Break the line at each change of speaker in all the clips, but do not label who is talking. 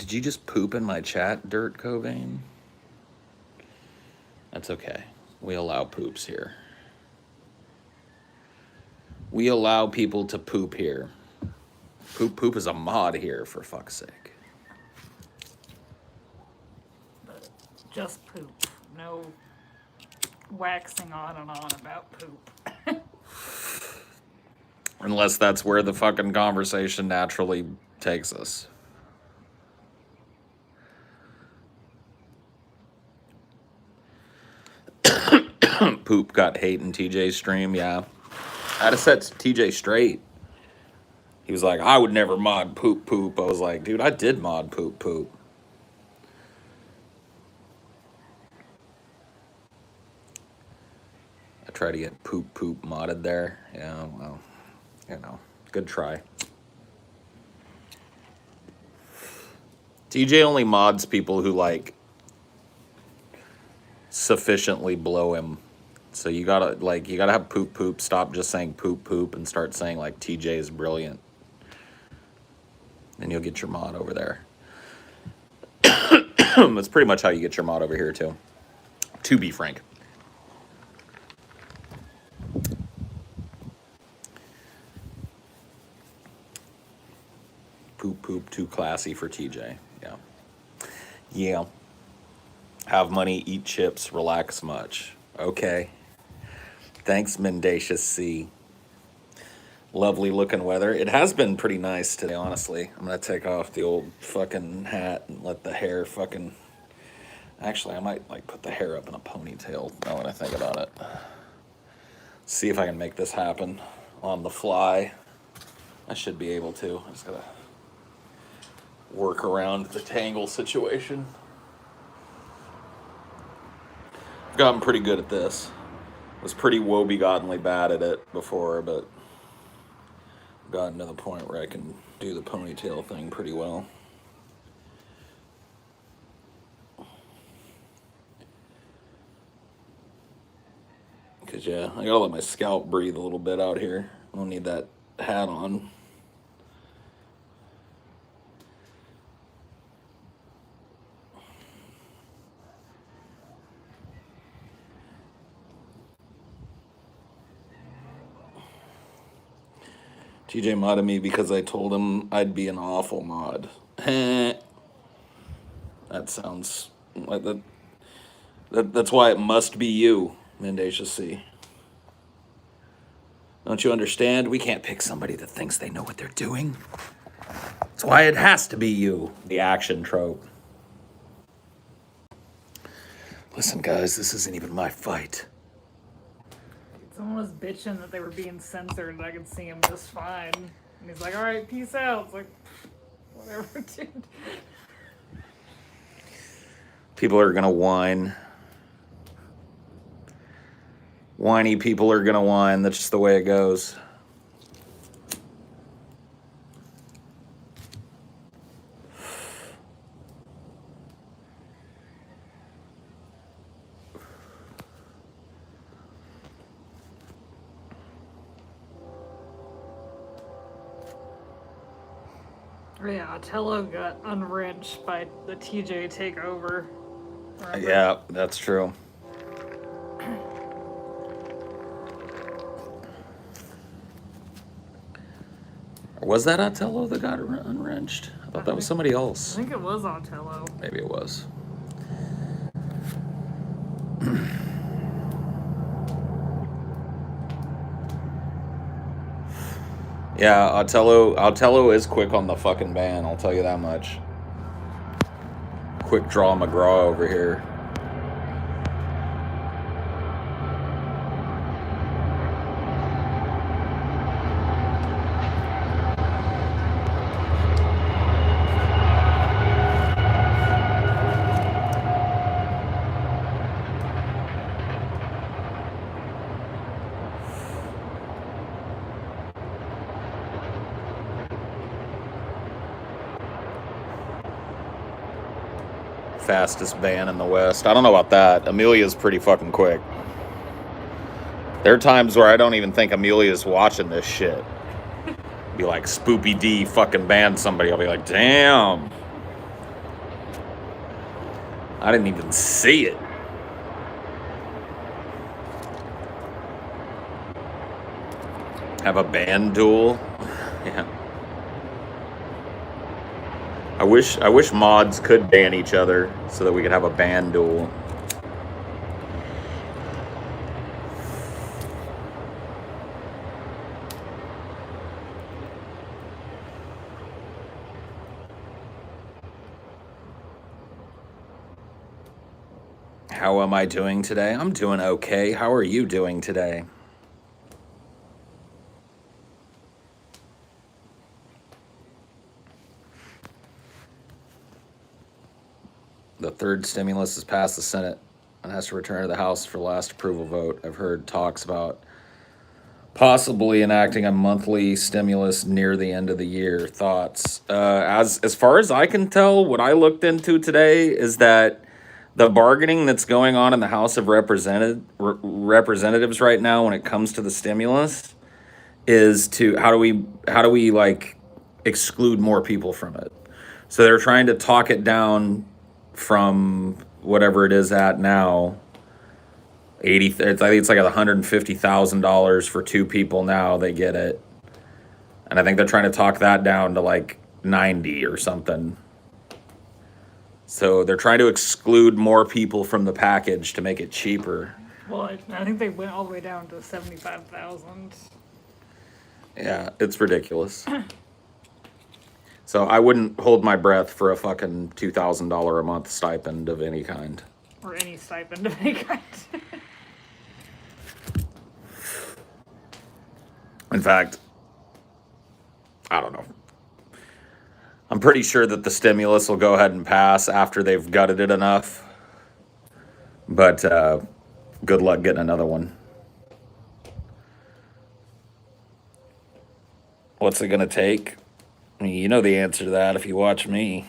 Did you just poop in my chat, Dirt Cobain? That's okay. We allow poops here. We allow people to poop here. Poop is a mod here, for fuck's sake.
But just poop. No waxing on and on about poop.
Unless that's where the fucking conversation naturally takes us. Poop got hate in TJ's stream, yeah. I had to set TJ straight. He was like, I would never mod poop. I was like, dude, I did mod poop. I tried to get poop modded there. Yeah, well, you know, good try. TJ only mods people who, like, sufficiently blow him. So you gotta have poop. Stop just saying poop and start saying, like, TJ is brilliant. And you'll get your mod over there. That's pretty much how you get your mod over here, too. To be frank. Poop, too classy for TJ. Yeah. Have money, eat chips, relax much. Okay. Thanks, Mendacious C. Lovely looking weather. It has been pretty nice today, honestly. I'm going to take off the old fucking hat and let the hair fucking... Actually, I might, like, put the hair up in a ponytail now that I think about it. See if I can make this happen on the fly. I should be able to. I just got to work around the tangle situation. I've gotten pretty good at this. I was pretty woebegottenly bad at it before, but I've gotten to the point where I can do the ponytail thing pretty well. Because, yeah, I gotta let my scalp breathe a little bit out here. I don't need that hat on. TJ modded me because I told him I'd be an awful mod. That sounds like that. That's why it must be you, Mendacious C. Don't you understand? We can't pick somebody that thinks they know what they're doing. That's why it has to be you. The action trope. Listen, guys, this isn't even my fight.
Someone was bitching that they were being censored, and I could see him just fine. And he's like, all right, peace out. It's like, whatever, dude.
People are going to whine. Whiny people are going to whine. That's just the way it goes.
Yeah, Otello got unwrenched by the TJ takeover. Remember?
Yeah, that's true. Was that Otello that got unwrenched? I thought that was somebody else.
I think it was Otello.
Maybe it was. Yeah, Otello is quick on the fucking ban, I'll tell you that much. Quick draw McGraw over here. Fastest ban in the West. I don't know about that. Amelia's pretty fucking quick. There are times where I don't even think Amelia's watching this shit. Be like, Spoopy D fucking banned somebody. I'll be like, damn. I didn't even see it. Have a band duel? Yeah. I wish mods could ban each other so that we could have a band duel. How am I doing today? I'm doing okay. How are you doing today? The third stimulus has passed the Senate and has to return to the House for last approval vote. I've heard talks about possibly enacting a monthly stimulus near the end of the year. Thoughts? As far as I can tell, what I looked into today is that the bargaining that's going on in the House of Representatives right now when it comes to the stimulus is to how do we like exclude more people from it. So they're trying to talk it down from whatever it is at now. I think it's like $150,000 for two people now. They get it, and I think they're trying to talk that down to like 90 or something. So they're trying to exclude more people from the package to make it cheaper.
Well, I think they went all the way down to 75,000.
Yeah, it's ridiculous. So I wouldn't hold my breath for a fucking $2,000 a month stipend of any kind.
Or any stipend of any kind.
In fact, I don't know. I'm pretty sure that the stimulus will go ahead and pass after they've gutted it enough. But good luck getting another one. What's it going to take? I mean, you know the answer to that if you watch me.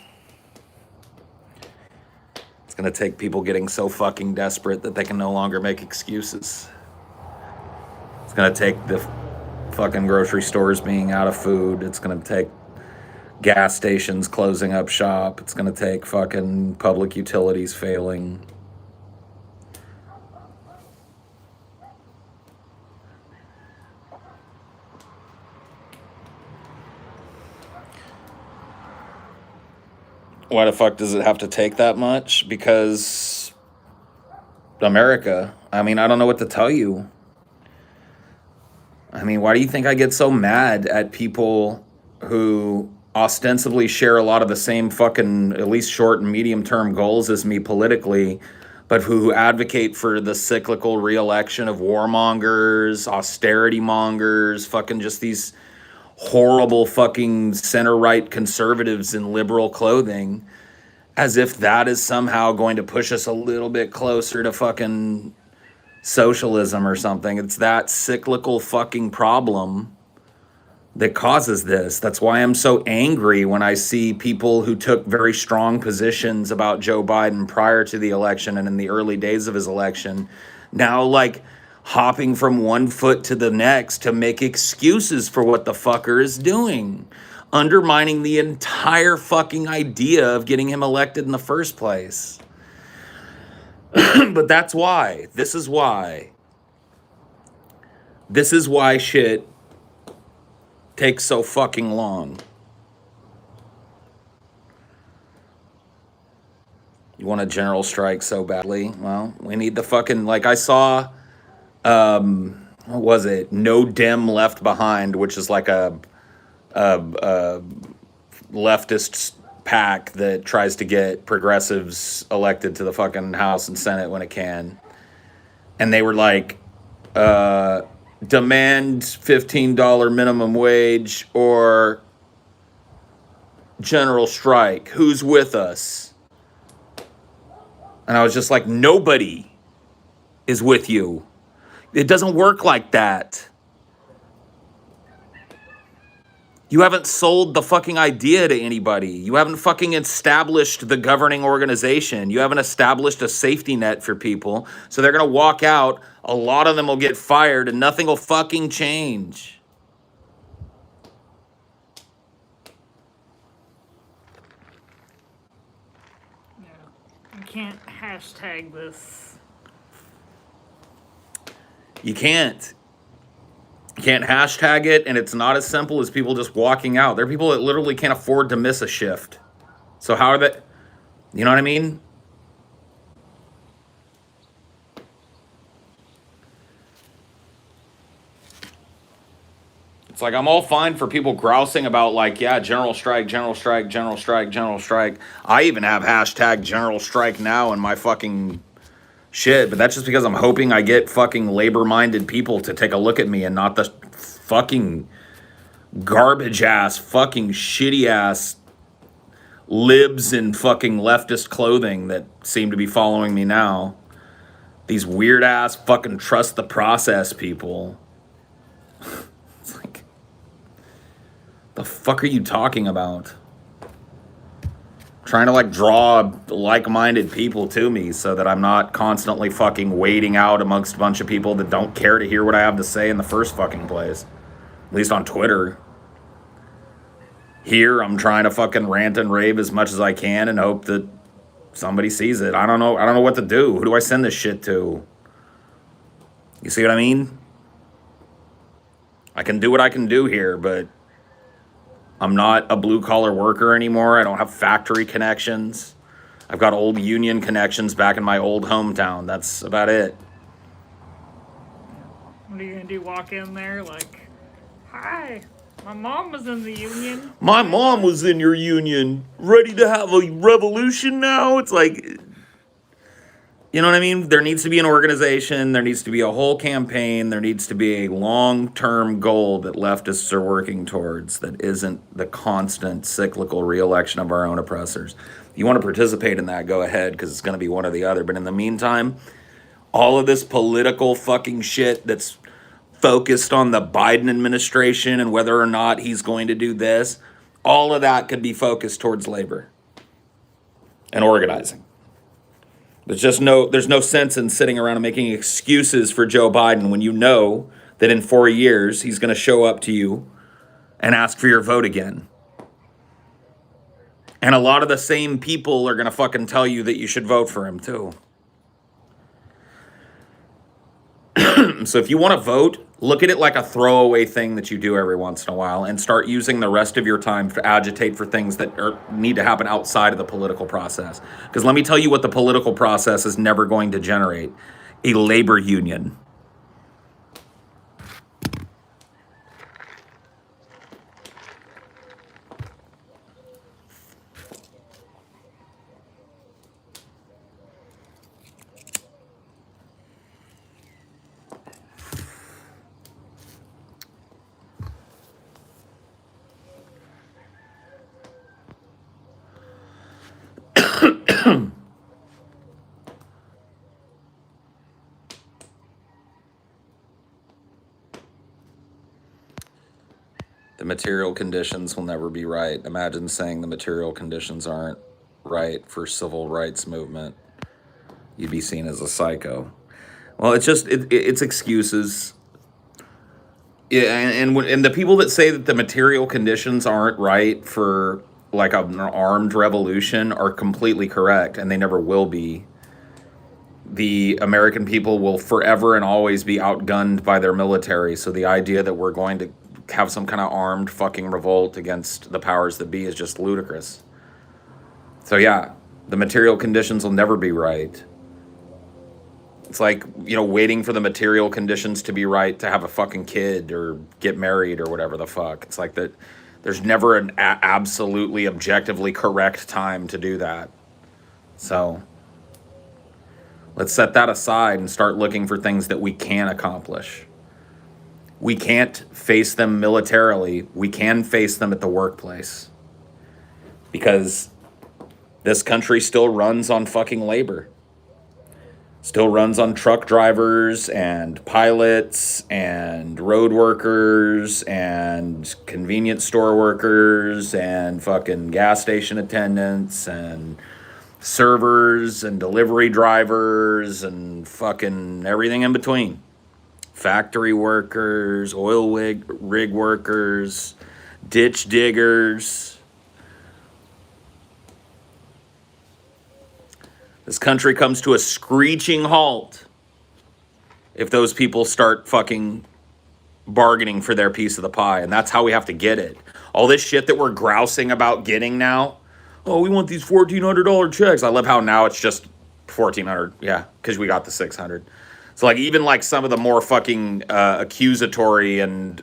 It's going to take people getting so fucking desperate that they can no longer make excuses. It's going to take the fucking grocery stores being out of food. It's going to take gas stations closing up shop. It's going to take fucking public utilities failing. Why the fuck does it have to take that much? Because America. I mean, I don't know what to tell you. I mean, why do you think I get so mad at people who ostensibly share a lot of the same fucking, at least short and medium term goals as me politically, but who advocate for the cyclical reelection of warmongers, austerity mongers, fucking just these horrible fucking center right conservatives in liberal clothing, as if that is somehow going to push us a little bit closer to fucking socialism or something. It's that cyclical fucking problem that causes this. That's why I'm so angry when I see people who took very strong positions about Joe Biden prior to the election and in the early days of his election now like hopping from one foot to the next to make excuses for what the fucker is doing, undermining the entire fucking idea of getting him elected in the first place. But that's why. This is why shit takes so fucking long. You want a general strike so badly? Well, we need the fucking, like I saw, what was it? No Dem Left Behind, which is like a leftist pack that tries to get progressives elected to the fucking House and Senate when it can. And they were like, demand $15 minimum wage or general strike. Who's with us? And I was just like, nobody is with you. It doesn't work like that. You haven't sold the fucking idea to anybody. You haven't fucking established the governing organization. You haven't established a safety net for people. So they're going to walk out. A lot of them will get fired and nothing will fucking change.
can't hashtag this.
You can't. You can't hashtag it, and it's not as simple as people just walking out. There are people that literally can't afford to miss a shift. So how are they? You know what I mean? It's like I'm all fine for people grousing about like, yeah, general strike, general strike, general strike, general strike. I even have hashtag general strike now in my fucking shit, but that's just because I'm hoping I get fucking labor-minded people to take a look at me and not the fucking garbage ass, fucking shitty ass libs in fucking leftist clothing that seem to be following me now. These weird ass fucking trust the process people. It's like, the fuck are you talking about? Trying to like draw like-minded people to me so that I'm not constantly fucking wading out amongst a bunch of people that don't care to hear what I have to say in the first fucking place. At least on Twitter. Here, I'm trying to fucking rant and rave as much as I can and hope that somebody sees it. I don't know what to do. Who do I send this shit to? You see what I mean? I can do what I can do here, but I'm not a blue-collar worker anymore. I don't have factory connections. I've got old union connections back in my old hometown. That's about it.
What are you gonna do? Walk in there like, hi, my mom was in the union.
My mom was in your union, ready to have a revolution now? It's like, you know what I mean? There needs to be an organization. There needs to be a whole campaign. There needs to be a long-term goal that leftists are working towards that isn't the constant cyclical re-election of our own oppressors. If you want to participate in that, go ahead, because it's going to be one or the other. But in the meantime, all of this political fucking shit that's focused on the Biden administration and whether or not he's going to do this, all of that could be focused towards labor and organizing. There's no sense in sitting around and making excuses for Joe Biden when you know that in 4 years he's going to show up to you and ask for your vote again. And a lot of the same people are going to fucking tell you that you should vote for him too. So if you want to vote, look at it like a throwaway thing that you do every once in a while and start using the rest of your time to agitate for things that need to happen outside of the political process. Because let me tell you what the political process is never going to generate: a labor union. The material conditions will never be right. Imagine saying the material conditions aren't right for civil rights movement. You'd be seen as a psycho. Well, it's excuses. Yeah, and the people that say that the material conditions aren't right for like an armed revolution are completely correct, and they never will be. The American people will forever and always be outgunned by their military, so the idea that we're going to have some kind of armed fucking revolt against the powers that be is just ludicrous. So yeah, the material conditions will never be right. It's like, waiting for the material conditions to be right to have a fucking kid or get married or whatever the fuck. It's like that. There's never an absolutely objectively correct time to do that. So let's set that aside and start looking for things that we can accomplish. We can't face them militarily. We can face them at the workplace. Because this country still runs on fucking labor. Still runs on truck drivers and pilots and road workers and convenience store workers and fucking gas station attendants and servers and delivery drivers and fucking everything in between. Factory workers, oil rig workers, ditch diggers. This country comes to a screeching halt if those people start fucking bargaining for their piece of the pie. And that's how we have to get it. All this shit that we're grousing about getting now. Oh, we want these $1,400 checks. I love how now it's just 1,400. Yeah, because we got the 600. So like even like some of the more fucking accusatory and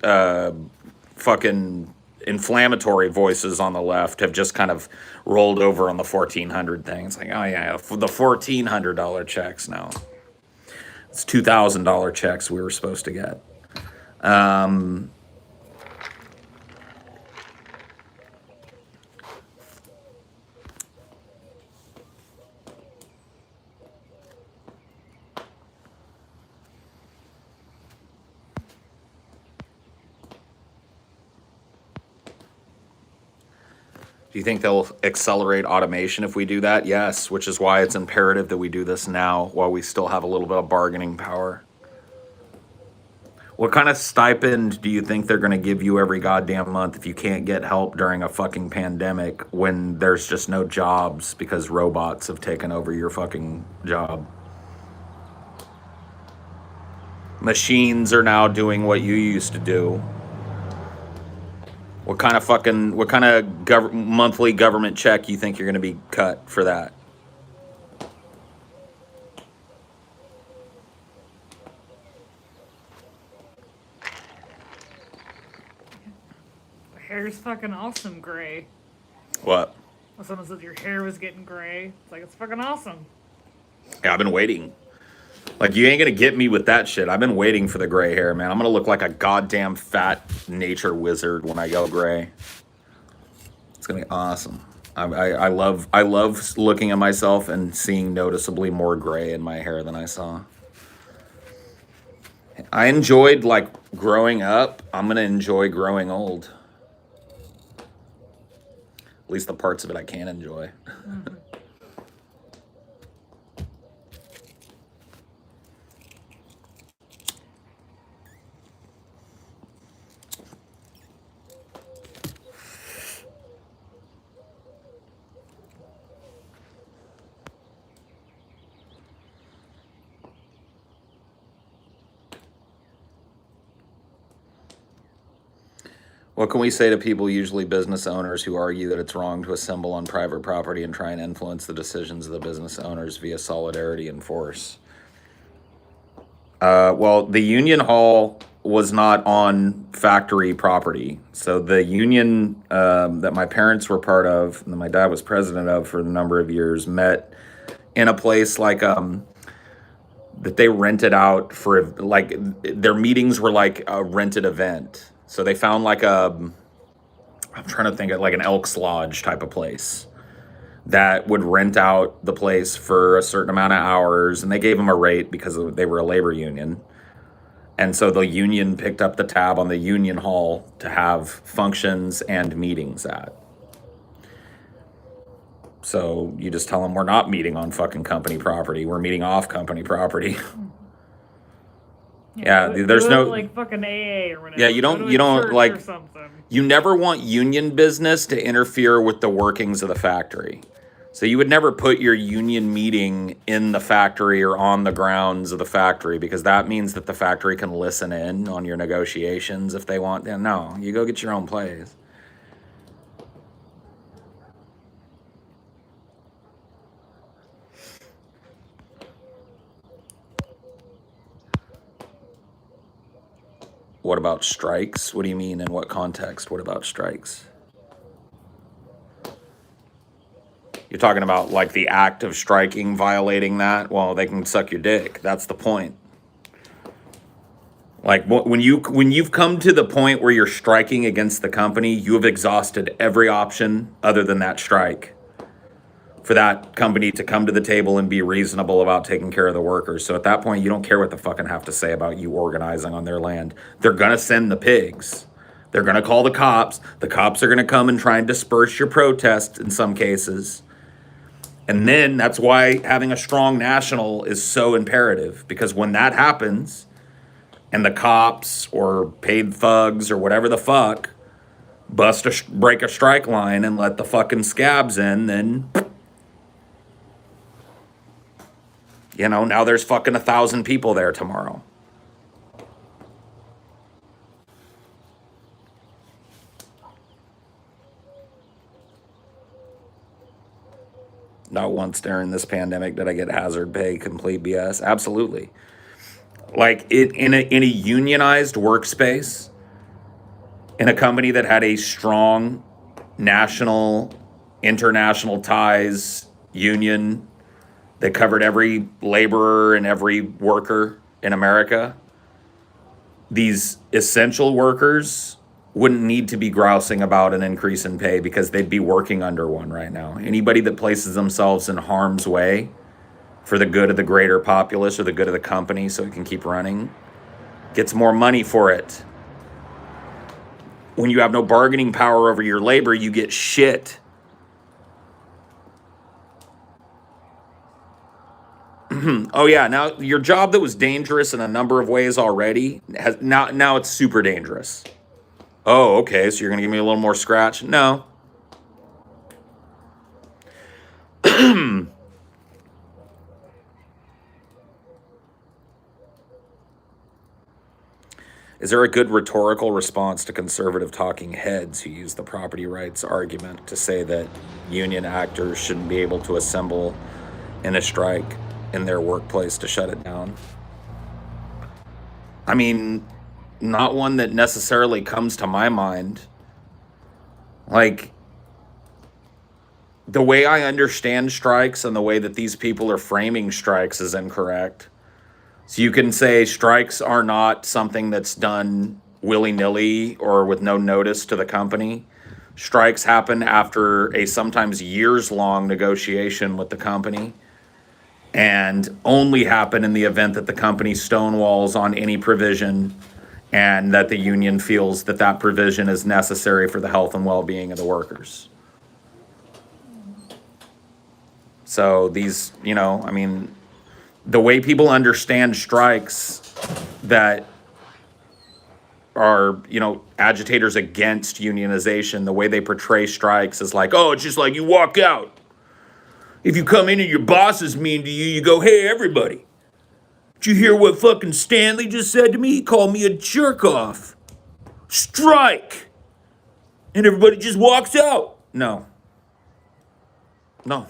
fucking inflammatory voices on the left have just kind of rolled over on the 1,400 thing. It's like, oh yeah, for the $1,400 checks now. It's $2,000 checks we were supposed to get. Do you think they'll accelerate automation if we do that? Yes, which is why it's imperative that we do this now while we still have a little bit of bargaining power. What kind of stipend do you think they're going to give you every goddamn month if you can't get help during a fucking pandemic when there's just no jobs because robots have taken over your fucking job? Machines are now doing what you used to do. What kind of monthly government check you think you're going to be cut for that?
Hair's fucking awesome gray.
What?
When someone said your hair was getting gray, it's like, it's fucking awesome.
Yeah, I've been waiting. Like, you ain't gonna get me with that shit. I've been waiting for the gray hair, man. I'm gonna look like a goddamn fat nature wizard when I go gray. It's gonna be awesome. I love looking at myself and seeing noticeably more gray in my hair than I saw. I enjoyed like growing up. I'm gonna enjoy growing old. At least the parts of it I can enjoy.
Mm-hmm.
What can we say to people, usually business owners, who argue that it's wrong to assemble on private property and try and influence the decisions of the business owners via solidarity and force? Well, the union hall was not on factory property. So the union that my parents were part of, and that my dad was president of for a number of years, met in a place like that they rented out for, like, their meetings were like a rented event. So they found like I'm trying to think of like an Elks Lodge type of place that would rent out the place for a certain amount of hours, and they gave them a rate because they were a labor union. And so the union picked up the tab on the union hall to have functions and meetings at. So you just tell them, we're not meeting on fucking company property. We're meeting off company property. Yeah, there's no
like fucking AA or whatever.
Yeah, you don't like,
or something.
you never want union business to interfere with the workings of the factory. So you would never put your union meeting in the factory or on the grounds of the factory, because that means that the factory can listen in on your negotiations if they want. No, you go get your own place. What about strikes? What do you mean? In what context? What about strikes? You're talking about like the act of striking, violating that? Well, they can suck your dick. That's the point. Like when you've come to the point where you're striking against the company, you have exhausted every option other than that strike for that company to come to the table and be reasonable about taking care of the workers. So at that point, you don't care what the fucking have to say about you organizing on their land. They're gonna send the pigs. They're gonna call the cops. The cops are gonna come and try and disperse your protest in some cases. And then that's why having a strong national is so imperative, because when that happens and the cops or paid thugs or whatever the fuck break a strike line and let the fucking scabs in, then You know, now there's fucking 1,000 people there tomorrow. Not once during this pandemic did I get hazard pay, complete BS. Absolutely. Like in a unionized workspace, in a company that had a strong national, international ties union that covered every laborer and every worker in America, these essential workers wouldn't need to be grousing about an increase in pay because they'd be working under one right now. Anybody that places themselves in harm's way for the good of the greater populace or the good of the company so it can keep running gets more money for it. When you have no bargaining power over your labor, you get shit. Oh yeah, now your job that was dangerous in a number of ways already has now it's super dangerous. Oh, okay, so you're gonna give me a little more scratch? No. Is there a good rhetorical response to conservative talking heads who use the property rights argument to say that union actors shouldn't be able to assemble in a strike in their workplace to shut it down? I mean, not one that necessarily comes to my mind. Like, the way I understand strikes and the way that these people are framing strikes is incorrect. So you can say strikes are not something that's done willy-nilly or with no notice to the company. Strikes happen after a sometimes years-long negotiation with the company and only happen in the event that the company stonewalls on any provision and that the union feels that that provision is necessary for the health and well-being of the workers. So these, you know, I mean, the way people understand strikes that are, you know, agitators against unionization, the way they portray strikes is like, oh, it's just like you walk out. If you come in and your boss is mean to you, you go, hey, everybody, did you hear what fucking Stanley just said to me? He called me a jerk off. Strike. And everybody just walks out. No. No.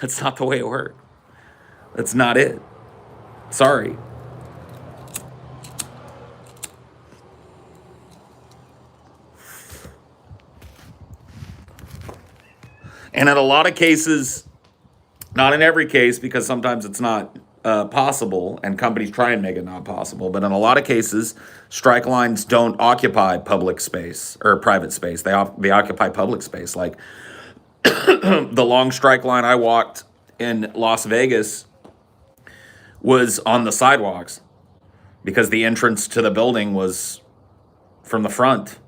That's not the way it works. That's not it. Sorry. And in a lot of cases, not in every case, because sometimes it's not possible, and companies try and make it not possible, but in a lot of cases, strike lines don't occupy public space or private space. They occupy public space. Like the long strike line I walked in Las Vegas was on the sidewalks because the entrance to the building was from the front.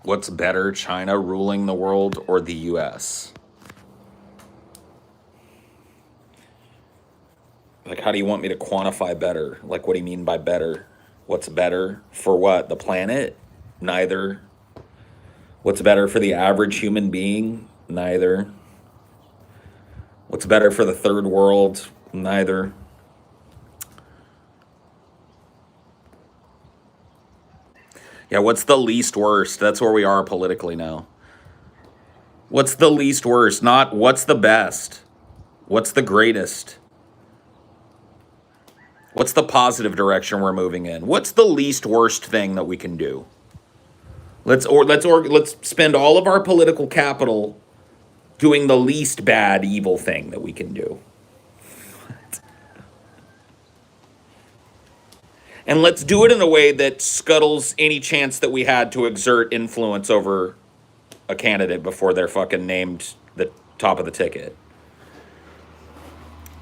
What's better, China ruling the world or the US? Like, how do you want me to quantify better? Like, what do you mean by better? What's better for what? The planet? Neither. What's better for the average human being? Neither. What's better for the third world? Neither. Yeah, what's the least worst? That's where we are politically now. What's the least worst? Not what's the best. What's the greatest? What's the positive direction we're moving in? What's the least worst thing that we can do? Let's spend all of our political capital doing the least bad evil thing that we can do. And let's do it in a way that scuttles any chance that we had to exert influence over a candidate before they're fucking named the top of the ticket.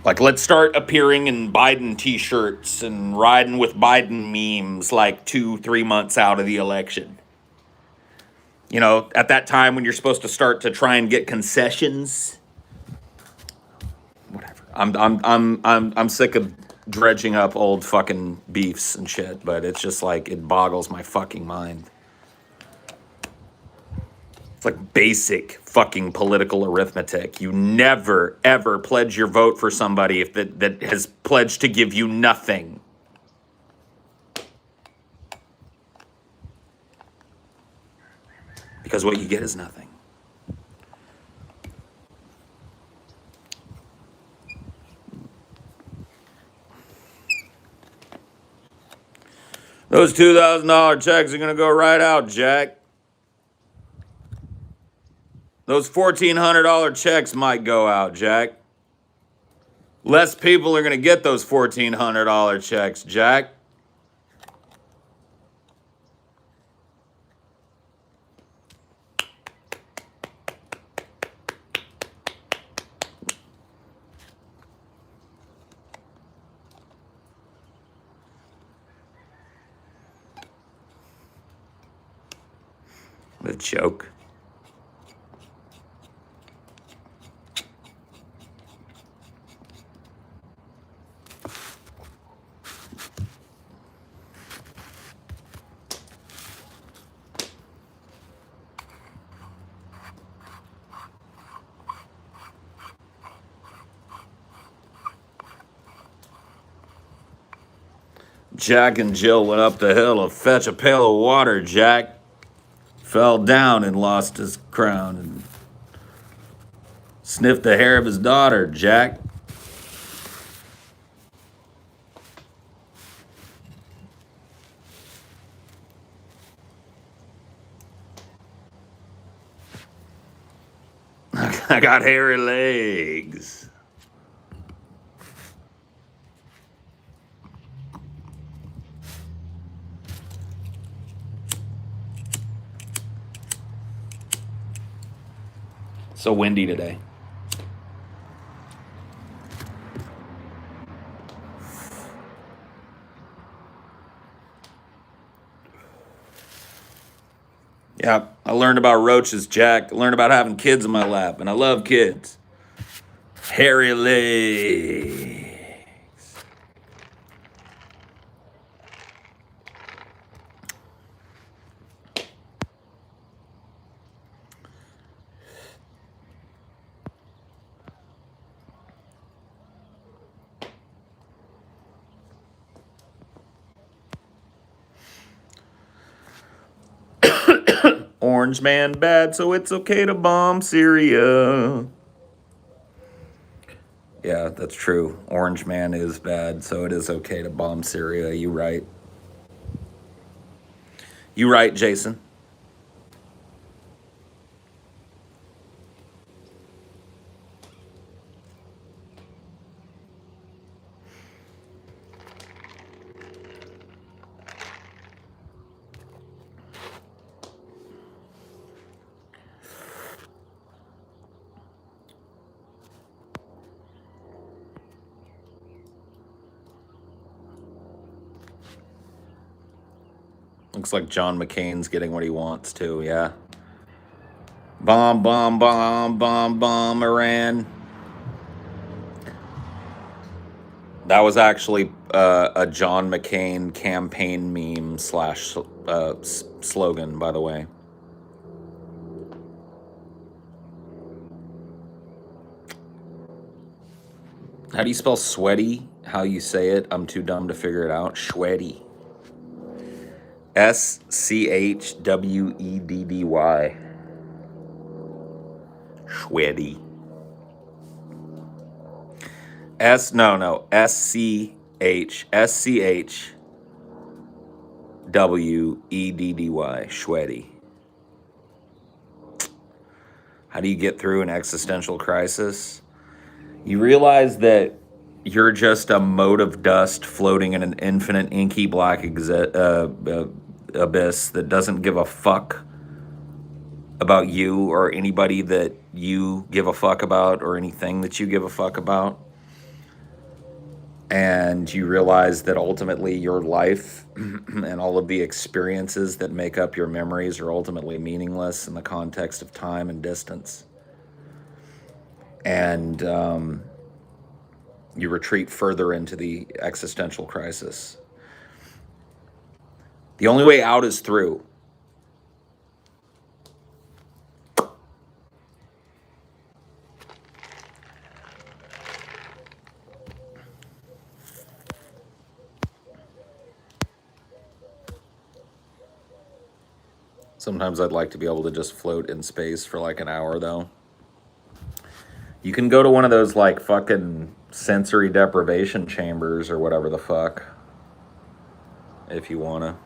Like, let's start appearing in Biden t-shirts and riding with Biden memes like 2-3 months out of the election. You know, at that time when you're supposed to start to try and get concessions. Whatever. I'm sick of dredging up old fucking beefs and shit, but it's just like it boggles my fucking mind. It's like basic fucking political arithmetic. You never ever pledge your vote for somebody if that has pledged to give you nothing. Because what you get is nothing. Those $2,000 checks are gonna go right out, Jack. Those $1,400 checks might go out, Jack. Less people are gonna get those $1,400 checks, Jack. The joke. Jack and Jill went up the hill to fetch a pail of water, Jack. Fell down and lost his crown and sniffed the hair of his daughter, Jack. I got hairy legs. So windy today. Yeah, I learned about roaches, Jack. I learned about having kids in my lap, and I love kids. Hairy legs. Orange man bad, so it's okay to bomb Syria. Yeah, that's true. Orange man is bad, so it is okay to bomb Syria. You right. You right, Jason. Looks like John McCain's getting what he wants too, yeah. Bomb, bomb, bomb, bomb, bomb, Iran. That was actually a John McCain campaign meme slash slogan, by the way. How do you spell sweaty? How you say it? I'm too dumb to figure it out. Schweddy. SCHWEDDY. Schweddy. SCHWEDDY. Schweddy. How do you get through an existential crisis? You realize that you're just a mote of dust floating in an infinite inky black abyss that doesn't give a fuck about you or anybody that you give a fuck about or anything that you give a fuck about. and you realize that ultimately your life and all of the experiences that make up your memories are ultimately meaningless in the context of time and distance. And you retreat further into the existential crisis. The only way out is through. Sometimes I'd like to be able to just float in space for like an hour, though. You can go to one of those like fucking sensory deprivation chambers or whatever the fuck if you wanna.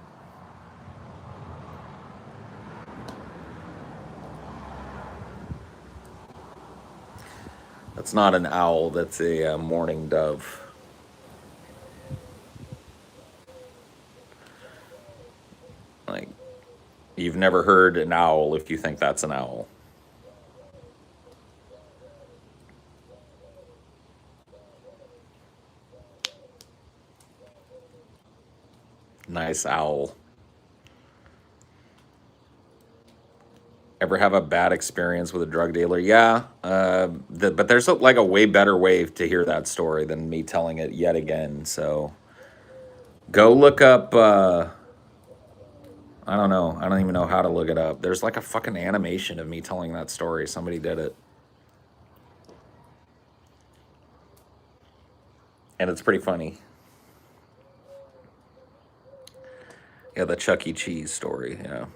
That's not an owl, that's a mourning dove. Like, you've never heard an owl if you think that's an owl. Nice owl. Ever have a bad experience with a drug dealer? Yeah, but there's like a way better way to hear that story than me telling it yet again. So go look up. I don't know. I don't even know how to look it up. There's like a fucking animation of me telling that story. Somebody did it, and it's pretty funny. Yeah, the Chuck E. Cheese story. Yeah.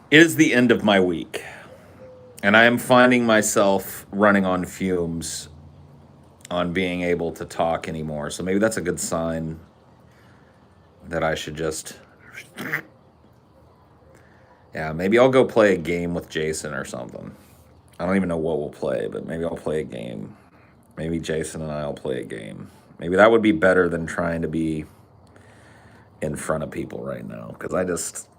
It is the end of my week, and I am finding myself running on fumes on being able to talk anymore. So maybe that's a good sign that I should just. Yeah, maybe I'll go play a game with Jason or something. I don't even know what we'll play, but maybe I'll play a game. Maybe Jason and I'll play a game. Maybe that would be better than trying to be in front of people right now, because I just.